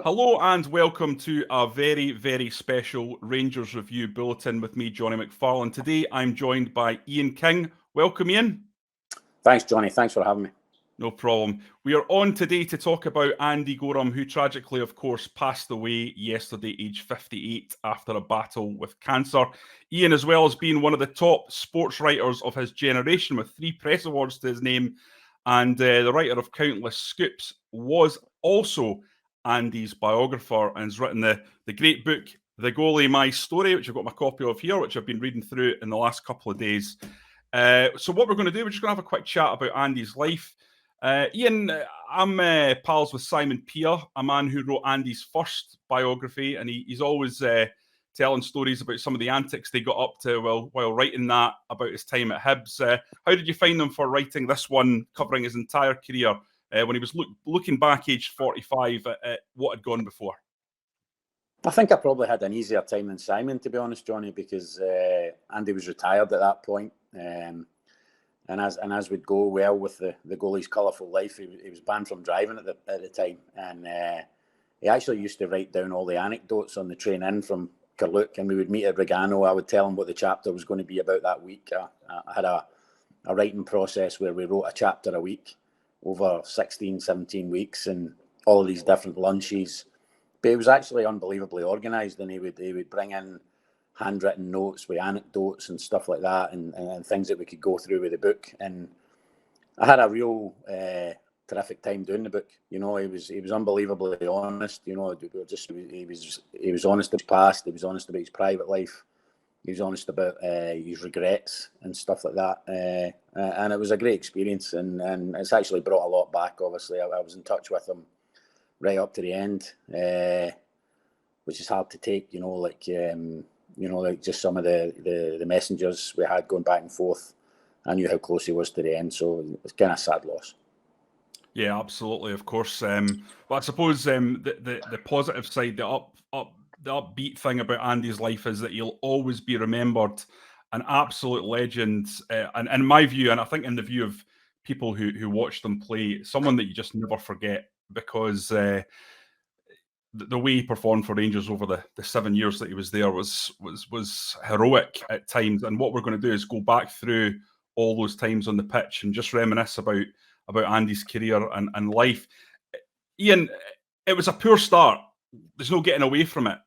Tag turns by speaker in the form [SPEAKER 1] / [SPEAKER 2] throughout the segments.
[SPEAKER 1] Hello and welcome to a very, very special Rangers Review Bulletin with me, Jonny McFarlane. Today I'm joined by Iain King. Welcome, Iain.
[SPEAKER 2] Thanks, Jonny. Thanks for having me.
[SPEAKER 1] No problem. We are on today to talk about Andy Goram, who tragically, of course, passed away yesterday, aged 58, after a battle with cancer. Iain, as well as being one of the top sports writers of his generation, with 3 press awards to his name, and the writer of countless scoops, was also Andy's biographer and has written the great book, The Goalie, My Story, which I've got my copy of here, which I've been reading through in the last couple of days. So what we're going to do, we're just going to have a quick chat about Andy's life. Iain, I'm pals with Simon Peer, a man who wrote Andy's first biography, and he's always telling stories about some of the antics they got up to while writing that about his time at Hibs. How did you find them for writing this one, covering his entire career, when he was looking back, aged 45, at what had gone before?
[SPEAKER 2] I think I probably had an easier time than Simon, to be honest, Jonny, because Andy was retired at that point. And as would go well with the goalie's colourful life, he was banned from driving at the time, and he actually used to write down all the anecdotes on the train in from Carluke, and we would meet at Regano. I would tell him what the chapter was going to be about that week. I had a writing process where we wrote a chapter a week over 16, 17 weeks, and all of these different lunches. But it was actually unbelievably organised, and he would bring in handwritten notes with anecdotes and stuff like that, and things that we could go through with the book. And I had a real terrific time doing the book. You know, he was unbelievably honest. You know, he was honest about his past. He was honest about his private life. He was honest about his regrets and stuff like that. And it was a great experience, and it's actually brought a lot back. Obviously, I was in touch with him right up to the end, which is hard to take. You know, like just some of the messengers we had going back and forth. I knew how close he was to the end, so it's kind of a sad loss.
[SPEAKER 1] Yeah, absolutely, of course. But I suppose the positive side, the upbeat thing about Andy's life is that he'll always be remembered an absolute legend. And in my view, and I think in the view of people who watched them play, someone that you just never forget, because the way he performed for Rangers over the 7 years that he was there was heroic at times. And what we're going to do is go back through all those times on the pitch and just reminisce about Andy's career and life. Iain, it was a poor start. There's no getting away from it.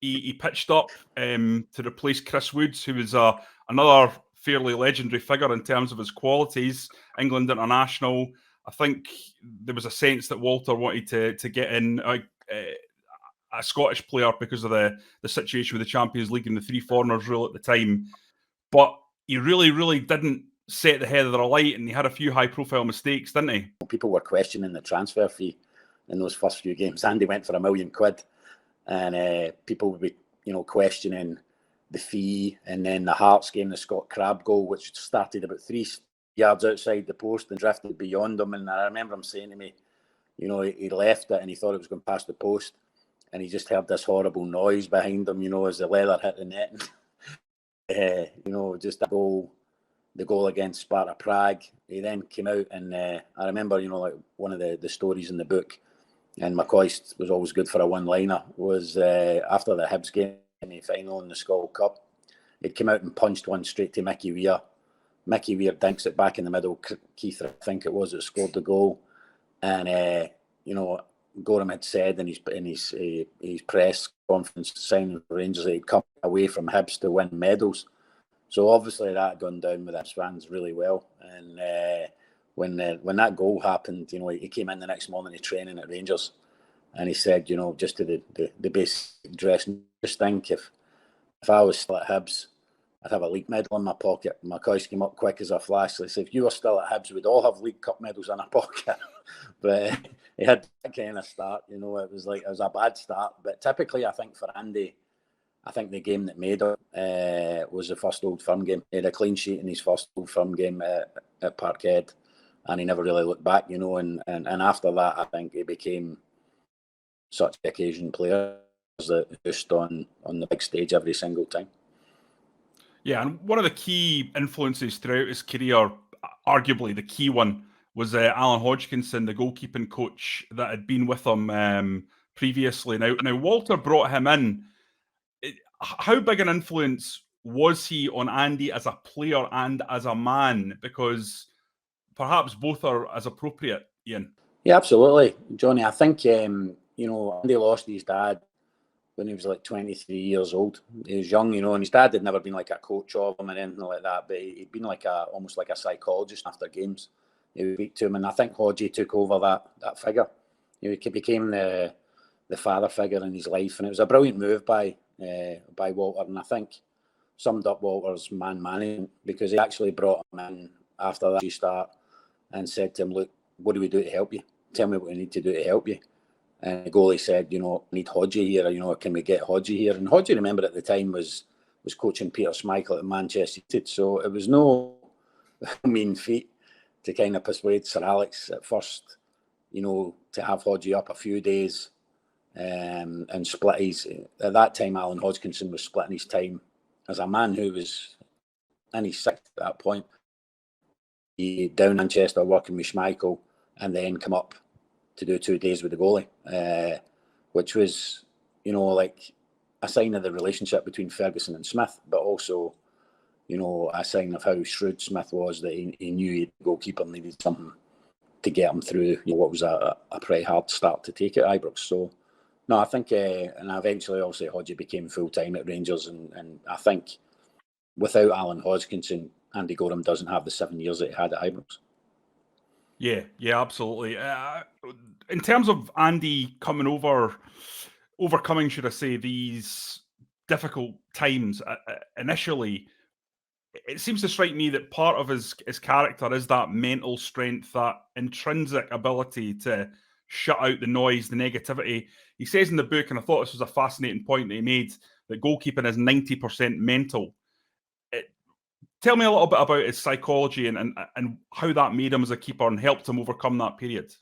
[SPEAKER 1] He pitched up to replace Chris Woods, who was another fairly legendary figure in terms of his qualities. England international. I think there was a sense that Walter wanted to get in a Scottish player because of the situation with the Champions League and the 3 foreigners rule at the time. But he really, really didn't set the head of the light, and he had a few high-profile mistakes, didn't he?
[SPEAKER 2] People were questioning the transfer fee in those first few games. Andy went for £1 million, and people would be, questioning the fee. And then the Hearts game, the Scott Crab goal, which started about 3 yards outside the post and drifted beyond him. And I remember him saying to me, he left it and he thought it was going past the post, and he just heard this horrible noise behind him, as the leather hit the net. Just that goal. The goal against Sparta Prague. He then came out, and I remember, like one of the stories in the book, and McCoy was always good for a one-liner, was after the Hibs game in the final in the Scotland Cup, he came out and punched one straight to Mickey Weir. Mickey Weir dinks it back in the middle. Keith, I think it was, that scored the goal. And, Goram had said in his press conference signing for Rangers that he'd come away from Hibs to win medals. So obviously that had gone down with Hibs fans really well. And when that goal happened, he came in the next morning to training at Rangers, and he said, just to the basic dress, just think if I was still at Hibs, I'd have a league medal in my pocket. McCoy came up quick as a flash. He said, if you were still at Hibs, we'd all have League Cup medals in our pocket. But he had that kind of start. It was a bad start. But typically, I think for Andy, I think the game that made him was the first Old Firm game. He had a clean sheet in his first Old Firm game at Parkhead, and he never really looked back, And after that, I think he became such an occasion player that just on the big stage every single time.
[SPEAKER 1] Yeah, and one of the key influences throughout his career, arguably the key one, was Alan Hodgkinson, the goalkeeping coach that had been with him previously. Now Walter brought him in. How big an influence was he on Andy as a player and as a man? Because perhaps both are as appropriate, Iain.
[SPEAKER 2] Yeah, absolutely, Johnny. I think Andy lost his dad when he was like 23 years old. He was young, and his dad had never been like a coach of him or anything like that, but he'd been like almost like a psychologist after games. He would speak to him, and I think Hodgie took over that figure. He became the father figure in his life, and it was a brilliant move by Walter, and I think summed up Walter's man management, because he actually brought him in after that start and said to him, "Look, what do we do to help you? Tell me what we need to do to help you." And the goalie said, "I need Hodgie here. Can we get Hodgie here?" And Hodgie, remember at the time, was coaching Peter Schmeichel at Manchester United, so it was no mean feat to kind of persuade Sir Alex at first, to have Hodgie up a few days and split his. At that time, Alan Hodgkinson was splitting his time as a man who was in his sixth at that point. He down Manchester working with Schmeichel, and then come up to do 2 days with the goalie, which was, like a sign of the relationship between Ferguson and Smith, but also, a sign of how shrewd Smith was, that he knew the goalkeeper needed something to get him through what was a pretty hard start to take at Ibrox. So, no, I think, and eventually, obviously, Hodgie became full-time at Rangers, and I think without Alan Hodgkinson, Andy Goram doesn't have the 7 years that he had at Ibrox.
[SPEAKER 1] Yeah, absolutely. In terms of Andy overcoming, should I say, these difficult times initially, it seems to strike me that part of his character is that mental strength, that intrinsic ability to shut out the noise, the negativity. He says in the book, and I thought this was a fascinating point that he made, that goalkeeping is 90% mental. Tell me a little bit about his psychology and how that made him as a keeper and helped him overcome that period.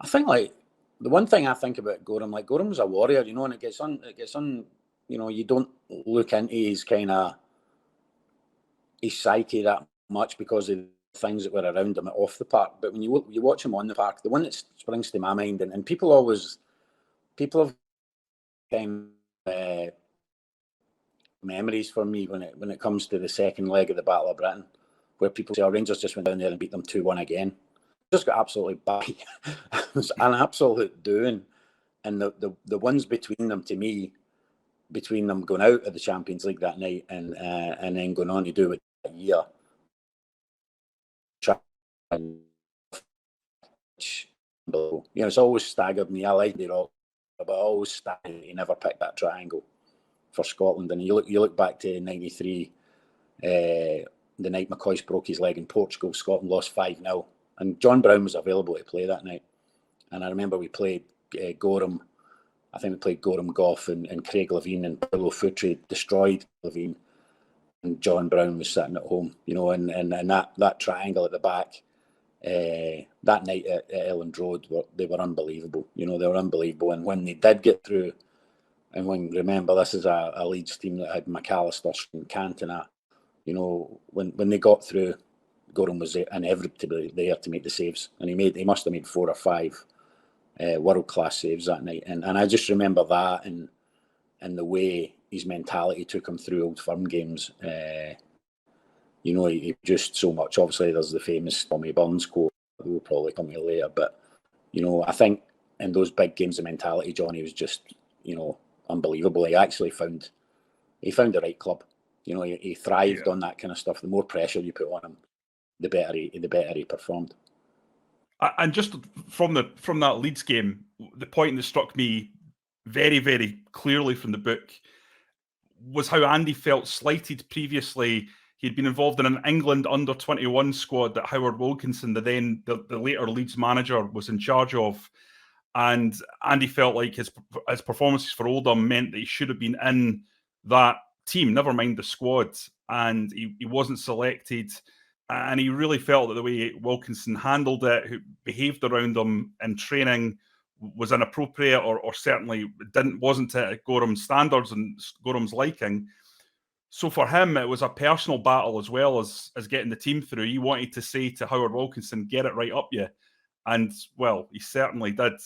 [SPEAKER 2] I think, like, the one thing I think about Goram, like, Goram was a warrior, and it gets on, you don't look into his psyche that much because of the things that were around him off the park. But when you watch him on the park, the one that springs to my mind, and people have kind of memories for me when it comes to the second leg of the Battle of Britain, where people say, Rangers just went down there and beat them 2-1 again. Just got absolutely battered. It was an absolute doing. And the ones between them, to me, between them going out of the Champions League that night and then going on to do it that year, it's always staggered me. I like the rock, but I always staggered he never picked that triangle for Scotland. And you look back to '93, the night McCoist broke his leg in Portugal, Scotland lost 5-0, and John Brown was available to play that night. And I remember we played Goram. I think we played Goram, Gough, and Craig Levein, and Paulo Futre destroyed Levein, and John Brown was sitting at home, and that triangle at the back, that night at Elland Road, they were unbelievable. They were unbelievable. And when they did get through, and remember, this is a Leeds team that had McAllister and Cantona, when they got through, Goram was inevitably there to make the saves, and he must have made 4 or 5 world-class saves that night. And I just remember that, and the way his mentality took him through Old Firm games. He just so much. Obviously, there's the famous Tommy Burns quote that we'll probably come to later. But, I think in those big games, the mentality, Johnny, was just, unbelievable. He actually found the right club. He thrived on that kind of stuff. The more pressure you put on him, the better he performed.
[SPEAKER 1] And just from that Leeds game, the point that struck me very, very clearly from the book was how Andy felt slighted previously. He'd been involved in an England under-21 squad that Howard Wilkinson, the later Leeds manager, was in charge of. And Andy felt like his performances for Oldham meant that he should have been in that team, never mind the squad. And he wasn't selected. And he really felt that the way Wilkinson handled it, who behaved around him in training, was inappropriate, or certainly wasn't to Goram's standards and Goram's liking. So for him, it was a personal battle as well as getting the team through. He wanted to say to Howard Wilkinson, "Get it right up you," and well, he certainly did.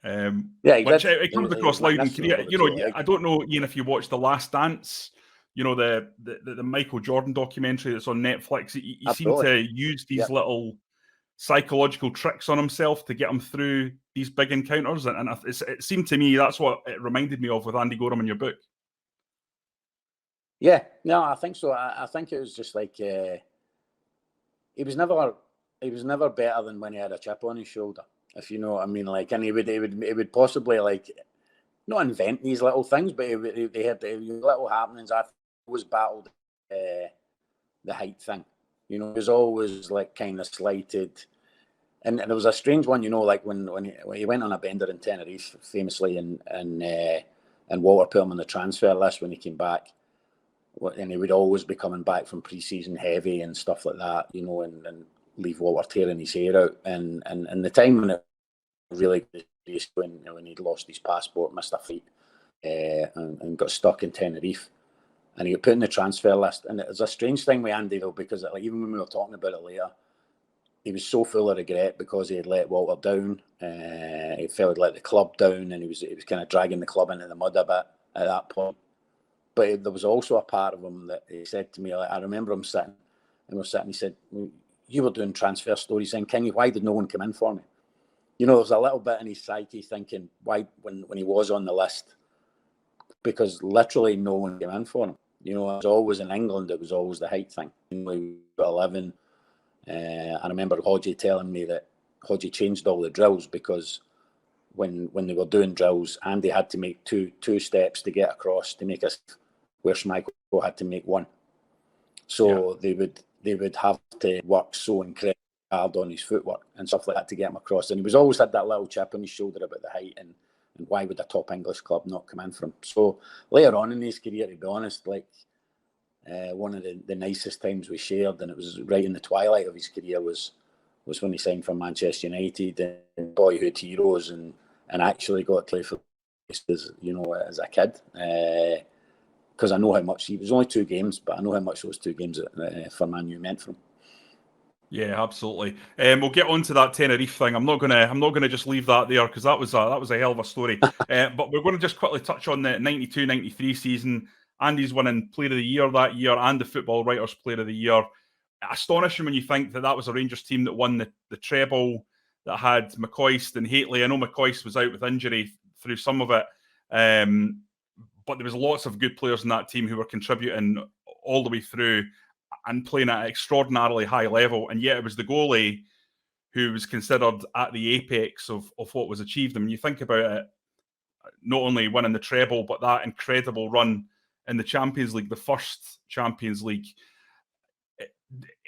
[SPEAKER 2] Yeah, he
[SPEAKER 1] which
[SPEAKER 2] did.
[SPEAKER 1] it comes
[SPEAKER 2] He
[SPEAKER 1] across
[SPEAKER 2] was
[SPEAKER 1] loud and
[SPEAKER 2] magnificent
[SPEAKER 1] clear.
[SPEAKER 2] over the
[SPEAKER 1] You know,
[SPEAKER 2] two leg.
[SPEAKER 1] I don't know, Ian, if you watched The Last Dance, you know, the Michael Jordan documentary that's on Netflix. He seemed
[SPEAKER 2] Absolutely.
[SPEAKER 1] to use these
[SPEAKER 2] Yep.
[SPEAKER 1] little psychological tricks on himself to get him through these big encounters, and it seemed to me that's what it reminded me of with Andy Goram in your book.
[SPEAKER 2] Yeah, no, I think so. I think it was just like he was never better than when he had a chip on his shoulder, if you know what I mean. Like, and he would possibly like not invent these little things, but they had little happenings. I always battled the height thing. You know, he was always like kind of slighted. And there was a strange one, you know, like when he went on a bender in Tenerife, famously, and Walter put him on the transfer list when he came back. And he would always be coming back from pre-season heavy and stuff like that, you know, and leave Walter tearing his hair out. And the time when it really when he'd lost his passport, missed a flight, and got stuck in Tenerife, and he got put in the transfer list. And it was a strange thing with Andy though, because like even when we were talking about it later, he was so full of regret because he had let Walter down. He felt he'd let the club down, and he was kind of dragging the club into the mud a bit at that point. But there was also a part of him that he said to me, like, I remember him sitting, and we're sitting, he said, you were doing transfer stories saying, Kingy, why did no one come in for me? You know, there was a little bit in his psyche thinking, why, when he was on the list, because literally no one came in for him. You know, it was always in England, it was always the height thing. We were 11. I remember Hodgie telling me that Hodgie changed all the drills because when they were doing drills, Andy had to make two steps to get across to make us, where Schmeichel had to make one. So they would have to work so incredibly hard on his footwork and stuff like that to get him across. And he was always had that little chip on his shoulder about the height and why would a top English club not come in for him. So later on in his career, to be honest, like one of the nicest times we shared, and it was right in the twilight of his career, was when he signed for Manchester United and boyhood heroes and actually got to play for, you know, as a kid. Because I know how much he was only 2 games, but I know how much those 2 games for Man U meant for him.
[SPEAKER 1] Yeah, absolutely. We'll get on to that Tenerife thing. I'm not gonna just leave that there because that was a hell of a story. But we're going to just quickly touch on the 92-93 season. Andy's winning Player of the Year that year and the Football Writers Player of the Year. Astonishing when you think that was a Rangers team that won the treble, that had McCoist and Haitley. I know McCoist was out with injury through some of it, but there was lots of good players in that team who were contributing all the way through and playing at an extraordinarily high level. And yet it was the goalie who was considered at the apex of what was achieved. I mean, you think about it, not only winning the treble, but that incredible run in the Champions League, the first Champions League.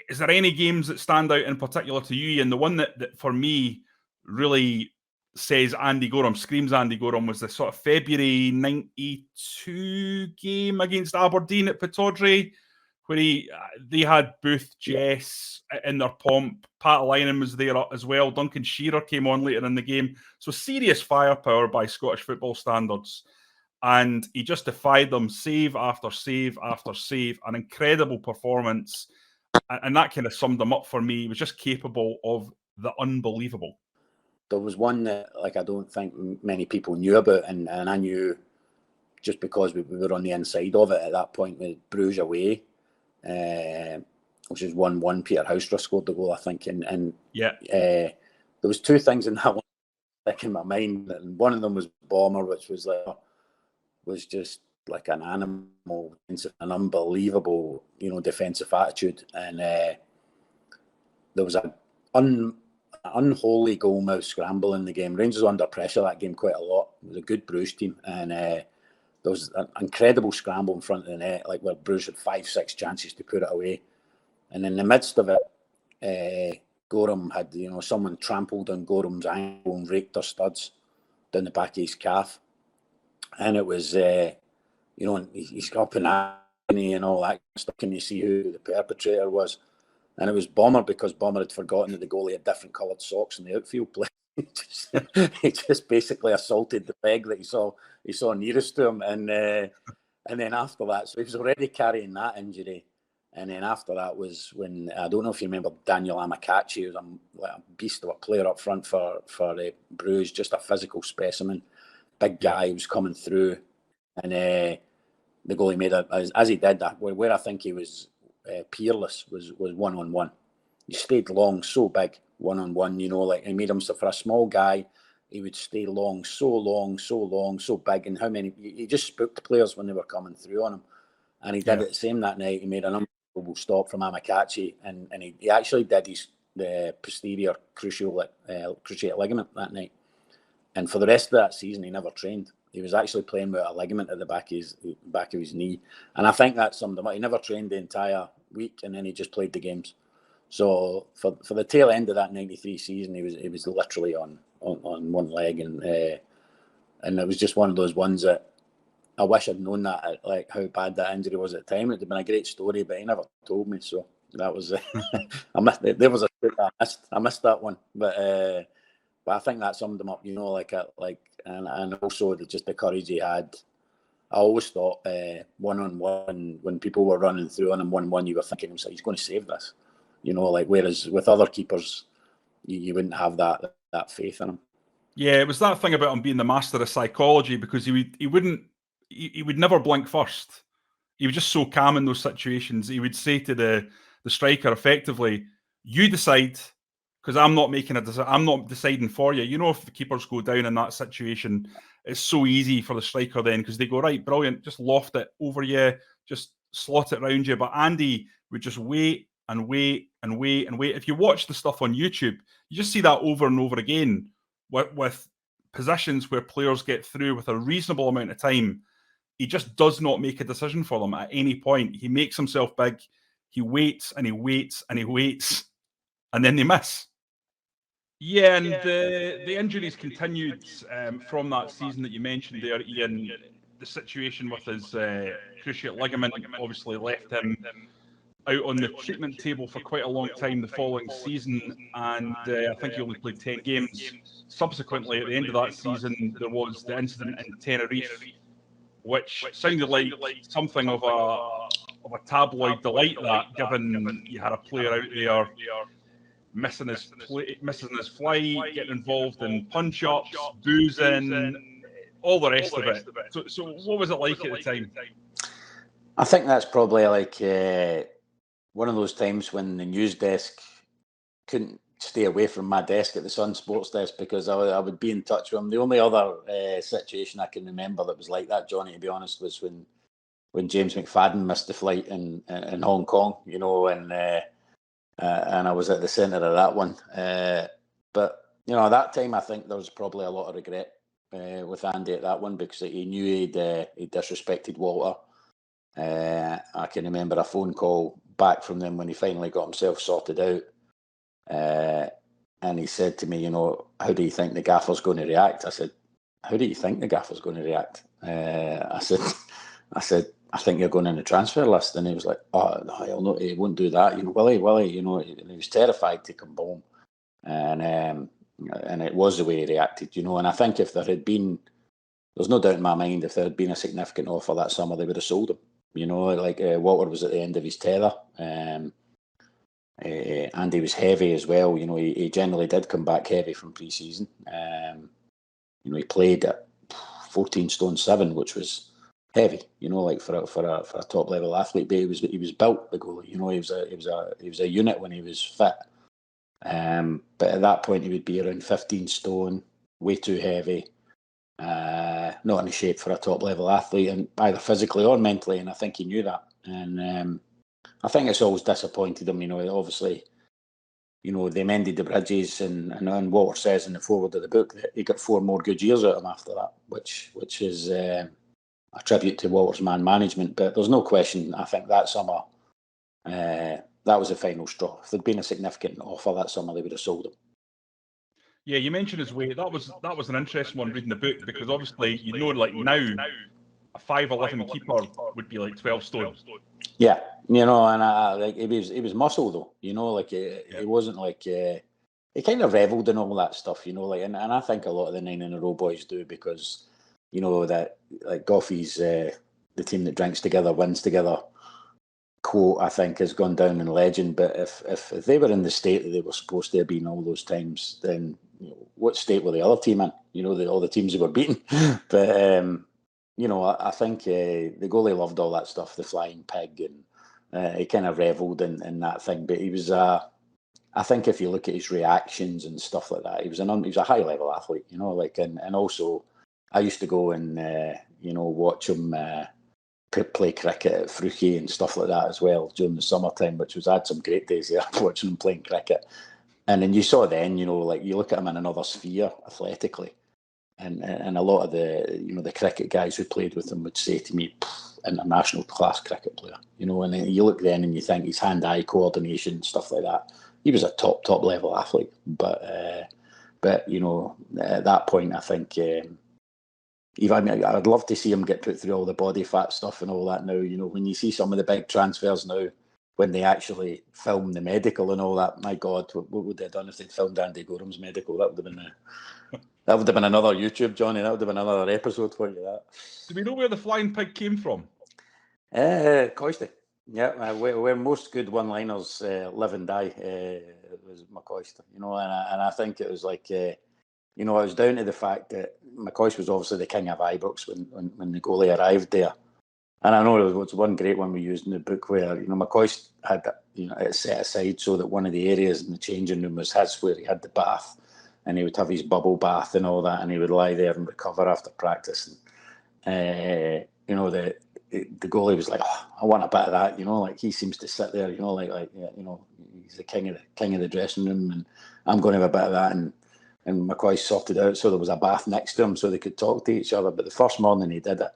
[SPEAKER 1] Is there any games that stand out in particular to you? And the one that for me really says Andy Goram, screams Andy Goram, was the sort of February 92 game against Aberdeen at Pittodrie, where they had Booth, Jess in their pomp. Pat Lynam was there as well. Duncan Shearer came on later in the game. So serious firepower by Scottish football standards. And he just defied them, save after save after save. An incredible performance. And that kind of summed him up for me. He was just capable of the unbelievable.
[SPEAKER 2] There was one that, like, I don't think many people knew about, and I knew just because we were on the inside of it at that point with Bruges away, which is 1-1. Peter Houstra scored the goal, I think, and there was 2 things in that one stuck in my mind, and one of them was Bomber, which was just like an animal, an unbelievable, you know, defensive attitude, and there was an unholy goalmouth scramble in the game. Rangers were under pressure that game quite a lot. It was a good Bruges team, and there was an incredible scramble in front of the net, like where Bruges had 5-6 chances to put it away, and in the midst of it, Goram had, you know, someone trampled on Goram's ankle and raked their studs down the back of his calf, and it was you know, he's up in agony and all that stuff. Can you see who the perpetrator was? And it was Bomber, because Bomber had forgotten that the goalie had different coloured socks in the outfield play. He just basically assaulted the leg that he saw nearest to him, and then after that, so he was already carrying that injury, And then after that was when, I don't know if you remember Daniel Amakachi, he was a beast of a player up front for Bruges, just a physical specimen, big guy who was coming through. And the goalie made it, as he did that, where I think he was peerless was one-on-one. He stayed long, so big, one-on-one, you know, like he made himself, for a small guy, he would stay long, so big, and how many, he just spooked players when they were coming through on him. And he did it the same that night. He made an unbelievable stop from Amakachi, and he actually did the posterior cruciate ligament that night. And for the rest of that season, he never trained. He was actually playing with a ligament at the back of his knee, and I think that summed him up. He never trained the entire week, and then he just played the games. So for the tail end of that '93 season, he was literally on one leg, and it was just one of those ones that I wish I'd known that, like how bad that injury was at the time. It'd have been a great story, but he never told me. So that was there was a scoop I missed that one, but I think that summed him up. You know, and also just the courage he had. I always thought one-on-one, when people were running through on him 1-1, you were thinking himself, he's going to save this. You know, like, whereas with other keepers, you wouldn't have that faith in him.
[SPEAKER 1] Yeah, it was that thing about him being the master of psychology, because he would never blink first. He was just so calm in those situations. He would say to the striker effectively, "You decide, because I'm not making a decision. I'm not deciding for you." You know, if the keepers go down in that situation, it's so easy for the striker then, because they go, "Right, brilliant, just loft it over you, just slot it around you." But Andy would just wait and wait and wait and wait. If you watch the stuff on YouTube, you just see that over and over again with positions where players get through with a reasonable amount of time. He just does not make a decision for them at any point. He makes himself big. He waits and he waits and he waits, and then they miss. Yeah, and the injuries continued from that season that you mentioned there, Iain. The situation with his cruciate ligament obviously left him out on the treatment table for quite a long time the following season, and I think he only played 10 games. Subsequently, at the end of that season, there was the incident in Tenerife, which sounded like something of a tabloid delight, that, given you had a player out there missing his flight, getting involved in punch-ups, boozing, all the rest of it. So what was it like at the time?
[SPEAKER 2] I think that's probably like one of those times when the news desk couldn't stay away from my desk at the Sun Sports desk, because I would be in touch with him. The only other situation I can remember that was like that, Johnny, to be honest, was when James McFadden missed the flight in Hong Kong, you know, and I was at the centre of that one. But, you know, at that time, I think there was probably a lot of regret with Andy at that one, because he knew he'd disrespected Walter. I can remember a phone call back from them when he finally got himself sorted out. And he said to me, you know, "How do you think the gaffer's going to react?" I said, "How do you think the gaffer's going to react?" I said, "I think you're going in the transfer list." And he was like, "Oh, no, he'll not, he won't do that. You know, Willie, you know," and he was terrified to come home. And it was the way he reacted, you know. And I think if there had been, there's no doubt in my mind, if there had been a significant offer that summer, they would have sold him. You know, like Walter was at the end of his tether. Andy was heavy as well. You know, he generally did come back heavy from pre-season. You know, he played at 14 stone 7, which was heavy. You know, like for a top level athlete. But he was built, the goalie. You know, he was a unit when he was fit. But at that point, he would be around 15 stone, way too heavy. Not in shape for a top level athlete, and either physically or mentally, and I think he knew that. And I think it's always disappointed him. You know, obviously, you know, they mended the bridges, and Walter says in the foreword of the book that he got 4 more good years out of him after that, which is a tribute to Walter's man management. But there's no question, I think that summer, that was the final straw. If there'd been a significant offer that summer, they would have sold him.
[SPEAKER 1] Yeah, you mentioned his weight. That was an interesting one reading the book, because obviously, you know, like now, a 5'11" keeper would be like 12 stone.
[SPEAKER 2] Yeah, you know, and like he was muscle though, you know, like it wasn't like he kind of revelled in all that stuff, you know, like, and I think a lot of the 9 in a row boys do, because, you know, that like Goffey's the team that drinks together wins together quote, I think, has gone down in legend. But if they were in the state that they were supposed to have been all those times, then what state were the other team in? All the teams they were beating. But I think the goalie loved all that stuff, the flying pig, and he kind of revelled in that thing. But he was I think if you look at his reactions and stuff like that, he was a high level athlete. And also I used to go and watch him. Play cricket at Fruchie and stuff like that as well during the summertime, I had some great days there watching him playing cricket. And then you saw then, you look at him in another sphere athletically, and a lot of the cricket guys who played with him would say to me, international class cricket player, and you look then and you think his hand-eye coordination, stuff like that. He was a top level athlete, but at that point, I think. I'd love to see him get put through all the body fat stuff and all that now. When you see some of the big transfers now, when they actually film the medical and all that, my God, what would they have done if they'd filmed Andy Goram's medical? That would have been another YouTube, Johnny. That would have been another episode for you. That.
[SPEAKER 1] Do we know where the flying pig came from?
[SPEAKER 2] Coisty. Yeah, where most good one-liners live and die was McCoist. And I think it was like. It was down to the fact that McCoist was obviously the king of Ibrox when the goalie arrived there. And I know there was one great one we used in the book where, McCoist had it set aside so that one of the areas in the changing room was his, where he had the bath, and he would have his bubble bath and all that, and he would lie there and recover after practice. And, the goalie was like, oh, I want a bit of that, like he seems to sit there, he's the king of the dressing room, and I'm going to have a bit of that. And McCoy sorted out so there was a bath next to him so they could talk to each other. But the first morning he did it,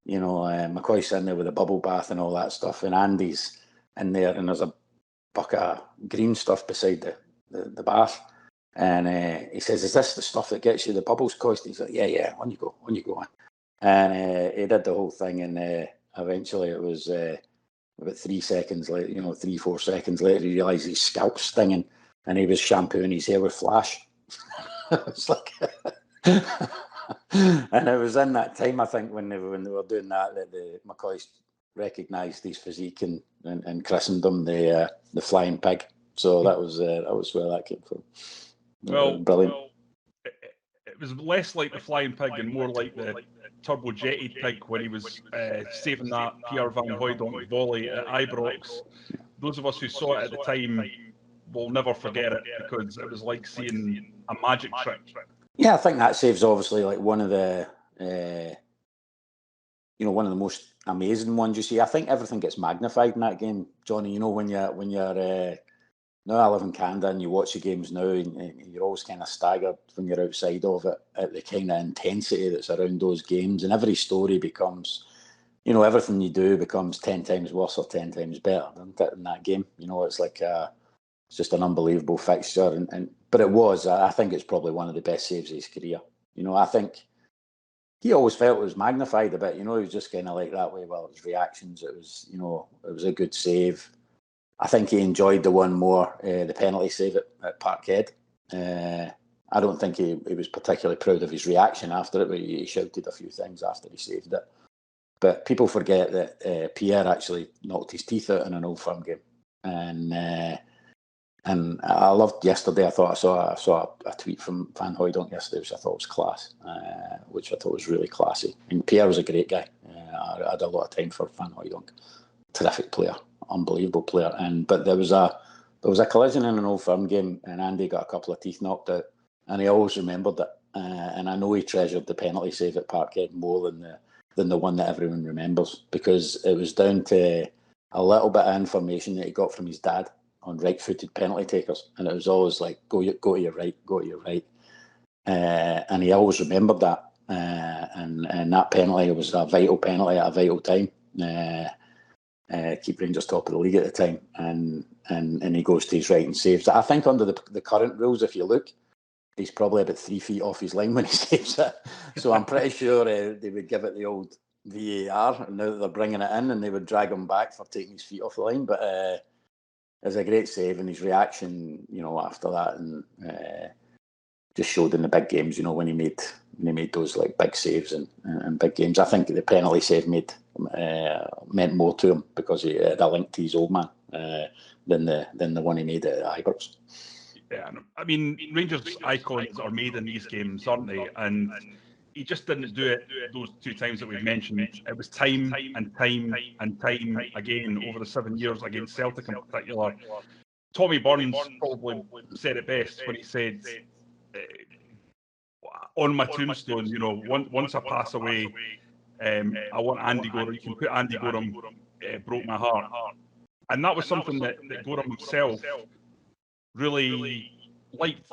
[SPEAKER 2] McCoy's sitting there with a bubble bath and all that stuff, and Andy's in there, and there's a bucket of green stuff beside the bath. And he says, is this the stuff that gets you the bubbles, Coist? He's like, yeah, on you go. And he did the whole thing, and eventually it was about 3 seconds later, 3-4 seconds later, he realised his scalp's stinging, and he was shampooing his hair with Flash. It's like, and it was in that time, I think, when they were doing that the McCoy recognised his physique and christened him the flying pig. So that was where that came from.
[SPEAKER 1] Well,
[SPEAKER 2] brilliant.
[SPEAKER 1] It was less like the flying pig and more like the turbo-jetted pig when he was saving that Pierre Van Hooijdonk volley at Ibrox. Those of us who saw it at the time will never forget it, because it was like seeing a magic trick.
[SPEAKER 2] Yeah, I think that saves obviously like one of the most amazing ones you see. I think everything gets magnified in that game, Johnny. When you're now I live in Canada and you watch the games now, and you're always kind of staggered when you're outside of it at the kind of intensity that's around those games, and every story becomes, everything you do becomes 10 times worse or 10 times better, doesn't it, in that game? It's like it's just an unbelievable fixture, but it was. I think it's probably one of the best saves of his career. I think he always felt it was magnified a bit. He was just kind of like that way. Well, his reactions, it was, it was a good save. I think he enjoyed the one more, the penalty save at Parkhead. I don't think he was particularly proud of his reaction after it, but he shouted a few things after he saved it. But people forget that Pierre actually knocked his teeth out in an Old Firm game, and I loved yesterday. I thought I saw a tweet from Van Hooijdonk yesterday, which I thought was class, which I thought was really classy. And Pierre was a great guy. I had a lot of time for Van Hooijdonk. Terrific player, unbelievable player. But there was a collision in an Old Firm game, and Andy got a couple of teeth knocked out, and he always remembered it. And I know he treasured the penalty save at Parkhead more than the one that everyone remembers, because it was down to a little bit of information that he got from his dad on right-footed penalty takers, and it was always like, go to your right, and he always remembered that, and that penalty was a vital penalty at a vital time. Keep Rangers top of the league at the time, and he goes to his right and saves it. I think under the current rules, if you look, he's probably about 3 feet off his line when he saves it. So I'm pretty sure they would give it the old VAR now that they're bringing it in, and they would drag him back for taking his feet off the line. But it's a great save, and his reaction, after that, and just showed in the big games, when he made he made those like big saves and big games. I think the penalty save meant more to him because he had a link to his old man than the one he made at Ibrox.
[SPEAKER 1] Yeah, I mean, Rangers icons are made in these games, aren't they? And he just didn't do it those 2 times that we've mentioned. It was time and time and time again over the 7 years against Celtic in particular. Tommy Burns probably said it best when he said, on my tombstone, you know, once I pass away, I want Andy Goram. You can put Andy Goram broke my heart. And that was something that Goram himself really liked.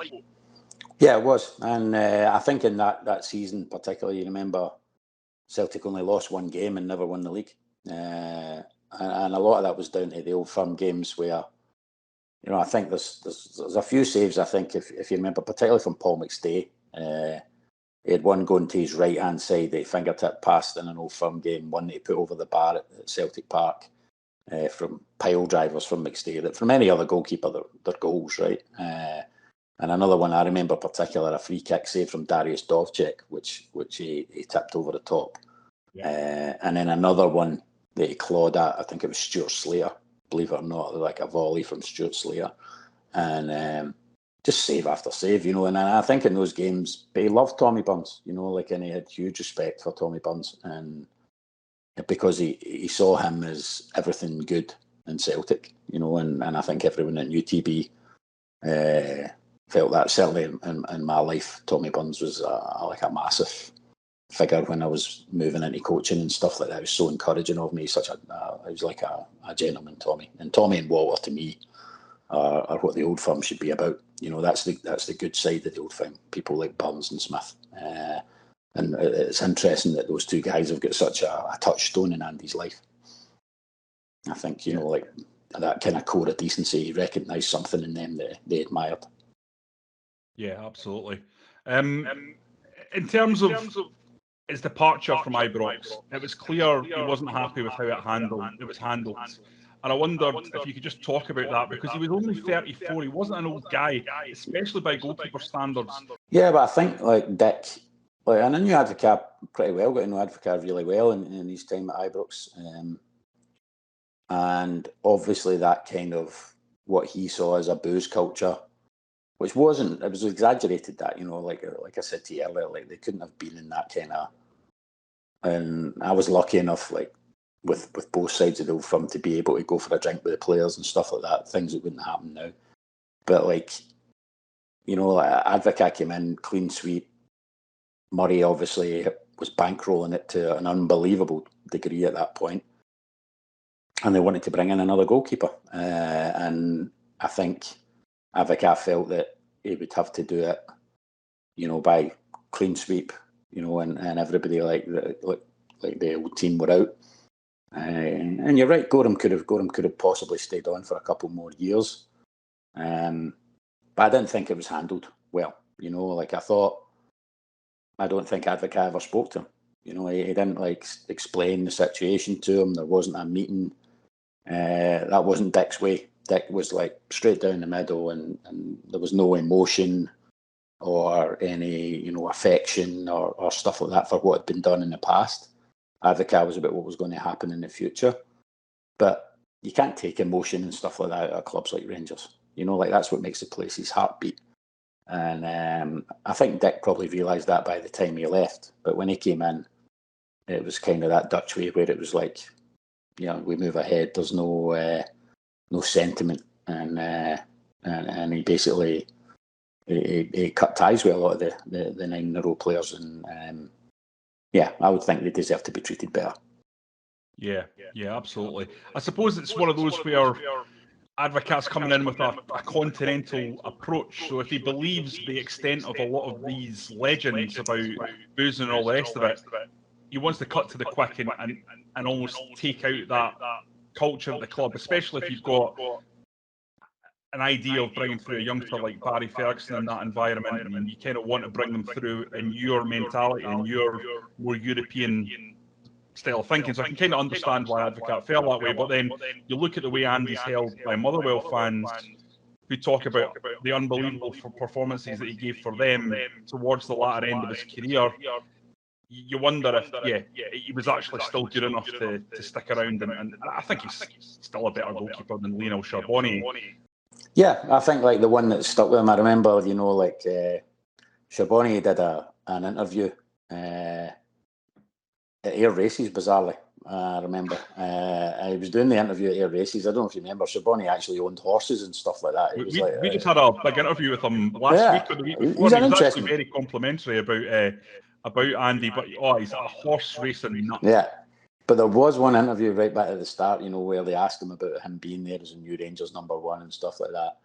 [SPEAKER 2] Yeah, it was. And I think in that season particularly, you remember Celtic only lost 1 game and never won the league. And a lot of that was down to the Old Firm games where, you know, I think there's a few saves, I think, if you remember, particularly from Paul McStay. He had one going to his right-hand side, a fingertip pass in an Old Firm game, one that he put over the bar at Celtic Park from pile drivers from McStay, that from any other goalkeeper, they're goals, right? And another one I remember particular, a free kick save from Darius Dovcek, which he tipped over the top. Yeah. And then another one that he clawed at, I think it was Stuart Slater, believe it or not, like a volley from Stuart Slater. And just save after save, you know. And I think in those games, he loved Tommy Burns, you know, like, and he had huge respect for Tommy Burns. And because he saw him as everything good in Celtic, you know, and I think everyone at UTB felt that. Certainly in my life, Tommy Burns was like a massive figure when I was moving into coaching and stuff like that. He was so encouraging of me. He was like a gentleman, Tommy. And Tommy and Walter, to me, are what the Old Firm should be about. You know, that's the good side of the Old Firm. People like Burns and Smith. And it's interesting that those 2 guys have got such a touchstone in Andy's life. I think, you know, like that kind of core of decency, he recognised something in them that they admired.
[SPEAKER 1] Yeah, absolutely. In terms of his departure from Ibrox, it was clear he wasn't happy with how it was handled. And I wondered if you could just talk about that, because he was only 34. He wasn't an old guy, especially by goalkeeper standards.
[SPEAKER 2] Yeah, but I think like Dick, and I knew Advocaat pretty well, got to know Advocaat really well in his time at Ibrox. And obviously that kind of what he saw as a booze culture, which wasn't, it was exaggerated, that, you know, like I said to you earlier, like they couldn't have been in that kind of, and I was lucky enough, like with both sides of the Old Firm, to be able to go for a drink with the players and stuff like that, things that wouldn't happen now. But like, you know, Advocaat came in, clean sweep. Murray obviously was bankrolling it to an unbelievable degree at that point. And they wanted to bring in another goalkeeper. And I think Advocaat felt that he would have to do it, you know, by clean sweep, you know, and everybody like the old team were out. And you're right, Goram could have possibly stayed on for a couple more years. But I didn't think it was handled well. You know, like I don't think Advocaat ever spoke to him. You know, he didn't like explain the situation to him. There wasn't a meeting. That wasn't Dick's way. Dick was like straight down the middle, and there was no emotion or any, you know, affection or stuff like that for what had been done in the past. Advocaat was about what was going to happen in the future. But you can't take emotion and stuff like that at clubs like Rangers. You know, like that's what makes the place's heartbeat. And I think Dick probably realised that by the time he left. But when he came in, it was kind of that Dutch way where it was like, you know, we move ahead. There's no sentiment, and he basically he cut ties with a lot of the 9 in a row players, and yeah, I would think they deserve to be treated better.
[SPEAKER 1] Yeah, absolutely. I suppose it's one of those where Advocaat's coming in with a continental approach. So if he believes the extent of a lot of these legends about boozing and all the rest of it, he wants to cut to the quick and almost take out that culture at the club, especially if you've got an idea of bringing through a youngster like Barry Ferguson in that environment, and you kind of want to bring them through in your mentality and your more European style of thinking. So I can kind of understand why Advocaat felt that way. But then you look at the way Andy's held by Motherwell fans, who talk about the unbelievable performances that he gave for them towards the latter end of his career. You wonder if, he was actually still good enough to stick around. And I think he's still a better goalkeeper than Lionel Charbonnier.
[SPEAKER 2] Yeah, I think like the one that stuck with him, I remember, Charbonnier did an interview at Air Races, bizarrely. I remember. He was doing the interview at Air Races. I don't know if you remember, Charbonnier actually owned horses and stuff like that.
[SPEAKER 1] We just had a big interview with him last week or the week before. He was actually very complimentary about Andy, but he's a horse racing nut.
[SPEAKER 2] Yeah. But there was one interview right back at the start, where they asked him about him being there as a new Rangers #1 and stuff like that.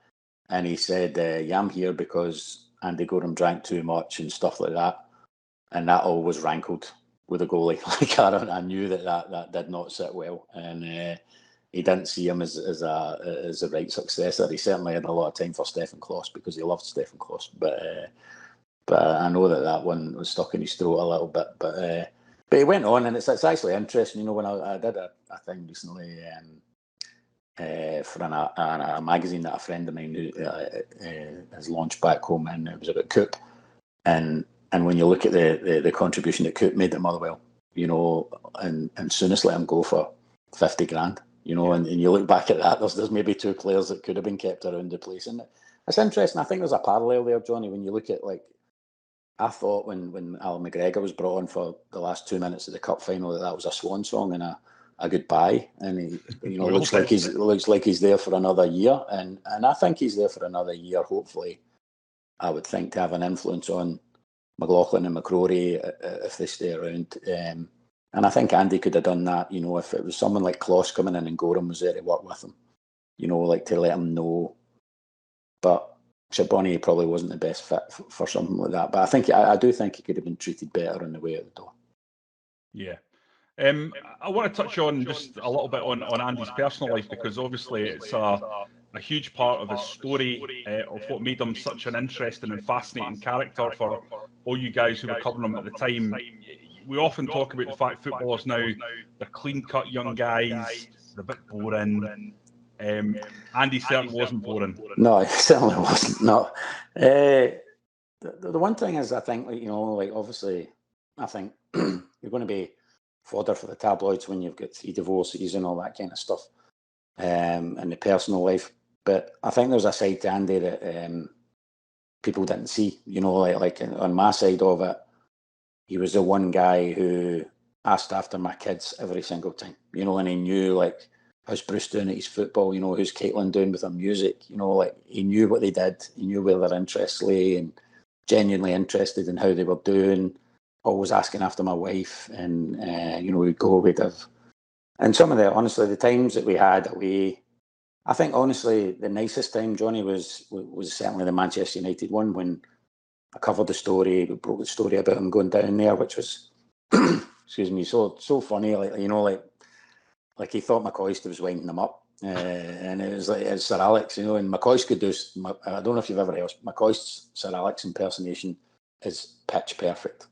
[SPEAKER 2] And he said, yeah, I'm here because Andy Goram drank too much and stuff like that. And that always rankled with a goalie. Like, I knew that did not sit well. And he didn't see him as a right successor. He certainly had a lot of time for Stefan Klos because he loved Stefan Klos. But I know that one was stuck in his throat a little bit. But he went on, and it's actually interesting. When I did a thing recently for a magazine that a friend of mine has launched back home, and it was about Coop. And when you look at the contribution that Coop made at Motherwell, and Souness let him go for 50 grand, and you look back at that, there's maybe two players that could have been kept around the place. And it's interesting. I think there's a parallel there, Johnny, when you look at, like, I thought when Alan McGregor was brought on for the last 2 minutes of the cup final that was a swan song and a goodbye, and he looks like he's there for another year, and I think he's there for another year. Hopefully, I would think, to have an influence on McLaughlin and McCrory if they stay around. And I think Andy could have done that, if it was someone like Klos coming in and Goram was there to work with him, like to let him know. But Charbonnier probably wasn't the best fit for something like that. But I do think he could have been treated better on the way out the door.
[SPEAKER 1] Yeah. I want to touch on just a little bit on Andy's personal life, because obviously it's a huge part of his story, of what made him such an interesting and fascinating character for all you guys who were covering him at the time. We often talk about the fact footballers now, they're clean-cut young guys, they're a bit boring. Andy certainly wasn't boring.
[SPEAKER 2] No, he certainly wasn't. No. The one thing is, I think, obviously, I think you're going to be fodder for the tabloids when you've got 3 divorces and all that kind of stuff, and the personal life. But I think there's a side to Andy that people didn't see. Like on my side of it, he was the one guy who asked after my kids every single time. And he knew, like, how's Bruce doing at his football? Who's Caitlin doing with her music? Like, he knew what they did. He knew where their interests lay, and genuinely interested in how they were doing. Always asking after my wife, and we'd have. And some of the times that we had away, I think honestly the nicest time, Johnny, was certainly the Manchester United one, when I covered the story, we broke the story about him going down there, which was, excuse me, so funny. Like he thought McCoist was winding him up, and it was like, it's Sir Alex, and McCoist could do. I don't know if you've ever heard McCoist's Sir Alex impersonation is pitch perfect.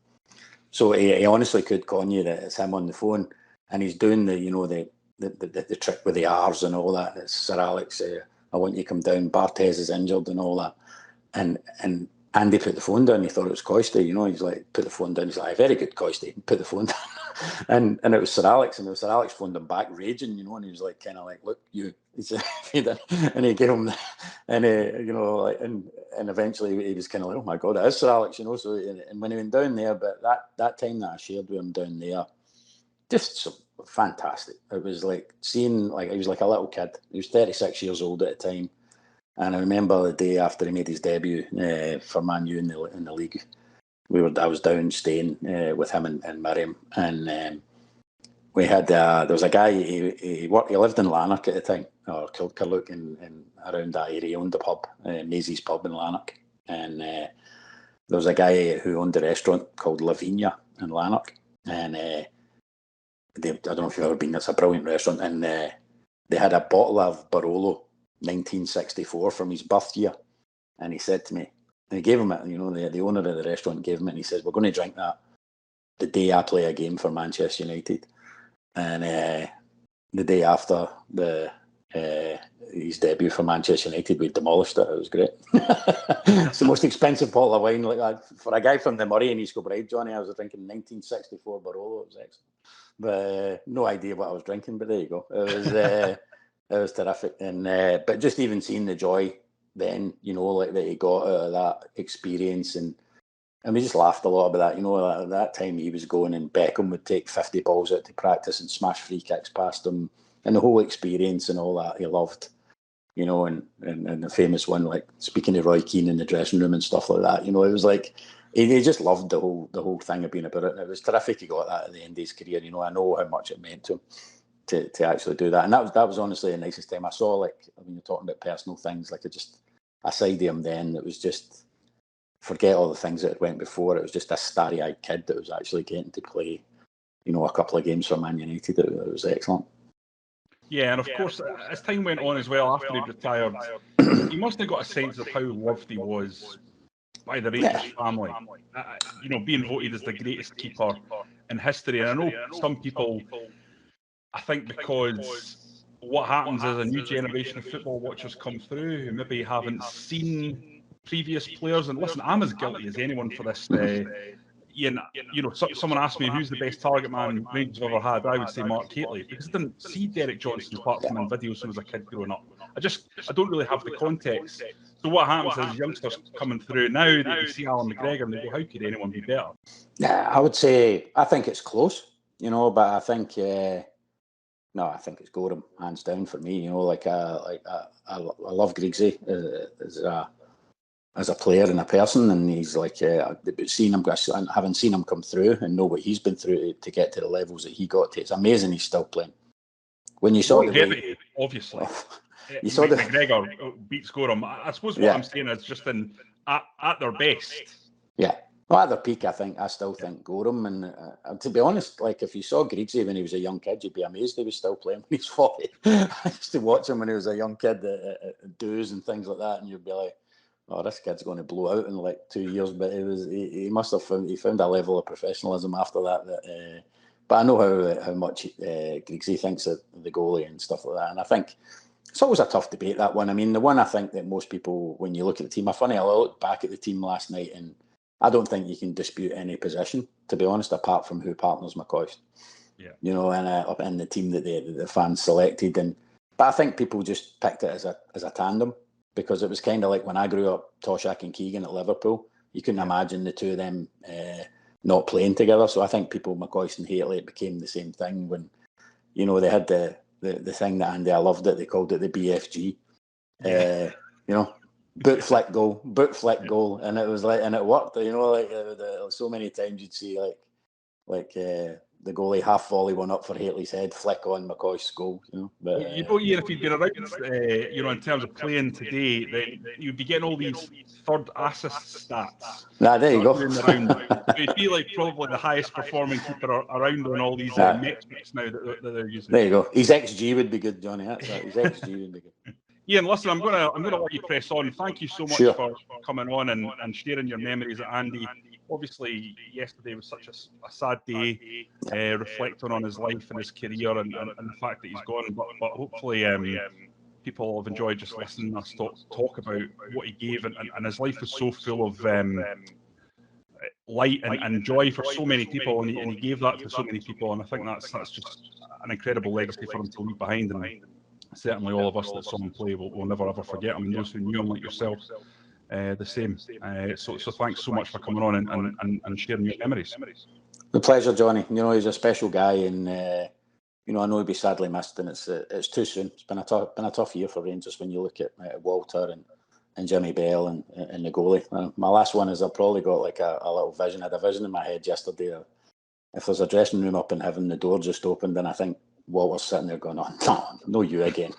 [SPEAKER 2] So he honestly could con you that it's him on the phone, and he's doing the trick with the R's and all that. It's Sir Alex. I want you to come down. Barthez is injured and all that, and Andy put the phone down. He thought it was Coisty. He's like, put the phone down. He's like, very good, Coisty. Put the phone down, and it was Sir Alex, and Sir Alex phoned him back raging, and he was like, kind of like, look, you. And he gave him, and and eventually he was kind of like, oh my God, it is Sir Alex, So and when he went down there, but that time that I shared with him down there, just so fantastic. It was like seeing, like, he was like a little kid. He was 36 years old at the time, and I remember the day after he made his debut for Man U in the league, I was down staying with him and Miriam, and we had there was a guy, he lived in Lanark at the time, or Kilkerlook, and around that area. He owned the pub, Maisie's pub in Lanark, and there was a guy who owned a restaurant called Lavinia in Lanark, and I don't know if you've ever been. It's a brilliant restaurant, and they had a bottle of Barolo 1964 from his birth year, and he said to me, and he gave him it. The owner of the restaurant gave him it, and he says, "We're going to drink that the day I play a game for Manchester United." And the day after, his debut for Manchester United, we demolished it. It was great. It's the most expensive bottle of wine. For a guy from the Murray and East Kilbride, Johnny, I was drinking 1964 Barolo. It was excellent. But no idea what I was drinking, but there you go. It was terrific. And but just even seeing the joy then, that he got out of that experience, and we just laughed a lot about that. At that time he was going, and Beckham would take 50 balls out to practice and smash free kicks past him, and the whole experience and all that he loved. And the famous one, like speaking to Roy Keane in the dressing room and stuff like that. It was like he just loved the whole thing of being about it, and it was terrific. He got that at the end of his career. I know how much it meant to him to actually do that, and that was honestly the nicest time I saw. Like, when you're talking about personal things, like a side of him then that was just, forget all the things that had went before. It was just a starry-eyed kid that was actually getting to play, a couple of games for Man United. It was excellent.
[SPEAKER 1] Yeah, and of course, as time went on as well, after he retired, he must have got a sense of how loved he was by the Rangers family. Being voted as the greatest keeper in history. And I know some people, I think because what happens is a new generation of football watchers come through who maybe haven't seen previous players. And listen, I'm as guilty as anyone for this. Iain, someone asked me who's the best target man Rangers have ever had. I would say Mark Hateley, because I didn't see Derek Johnson apart from in videos when I was a kid growing up. I don't really have the context. So what happens is youngsters coming through now that you see Alan McGregor and they go, how could anyone be better?
[SPEAKER 2] Yeah, I would say I think it's close, but I think I think it's Goram hands down for me. I love Griggsy as a player and a person, and he's like, having seen him come through and know what he's been through to get to the levels that he got to, it's amazing he's still playing. When you saw
[SPEAKER 1] obviously,
[SPEAKER 2] you saw
[SPEAKER 1] McGregor beats Goram. I suppose what I'm saying is just at their best.
[SPEAKER 2] Yeah. Well, at their peak, I still think Goram. And to be honest, like, if you saw Griggsy when he was a young kid, you'd be amazed he was still playing when he's 40. I used to watch him when he was a young kid at dues and things like that, and you'd be like, oh, this kid's going to blow out in like 2 years. But he must have found a level of professionalism after that. But I know how much Griggsy thinks of the goalie and stuff like that. And I think it's always a tough debate, that one. I mean, the one I think that most people, when you look at the team, I looked back at the team last night, and I don't think you can dispute any position, to be honest, apart from who partners McCoist.
[SPEAKER 1] Yeah.
[SPEAKER 2] And up in the team that the fans selected. But I think people just picked it as a tandem, because it was kind of like when I grew up, Toshak and Keegan at Liverpool. You couldn't imagine the two of them not playing together. So I think people, McCoist and Hateley, it became the same thing when, they had the thing that Andy, I loved it, they called it the BFG. Boot flick goal, and it was like, and it worked. So many times you'd see like the goalie half volley one up for Hateley's head, flick on McCoist's goal. But
[SPEAKER 1] Iain, if you'd been around, in terms of playing today, then you'd be getting all these third assist stats.
[SPEAKER 2] There you go.
[SPEAKER 1] You'd be like probably the highest performing keeper around on all these metrics now that they're using.
[SPEAKER 2] There you go. His XG would be good, Johnny. That's right. His XG would be good.
[SPEAKER 1] Iain, listen, I'm gonna let you press on. Thank you so much for coming on and sharing your memories of Andy. Obviously, yesterday was such a sad day, reflecting on his life and his career and the fact that he's gone. But hopefully, people have enjoyed just listening to us talk about what he gave, and his life was so full of light and joy for so many people, and he gave that to so many people. And I think that's just an incredible legacy for him to leave behind. And certainly all of us that saw him play will never ever forget him, and those who knew him like yourself, the same. So thanks so much for coming on and sharing your memories.
[SPEAKER 2] The pleasure, Johnny. He's a special guy, and I know he'll be sadly missed, and it's too soon. It's been a tough year for Rangers when you look at Walter and Jimmy Bell and the goalie. My last one is I've probably got like a little vision. I had a vision in my head yesterday. If there's a dressing room up in heaven, the door just opened, and I think Walter's sitting there going, oh, no, you again.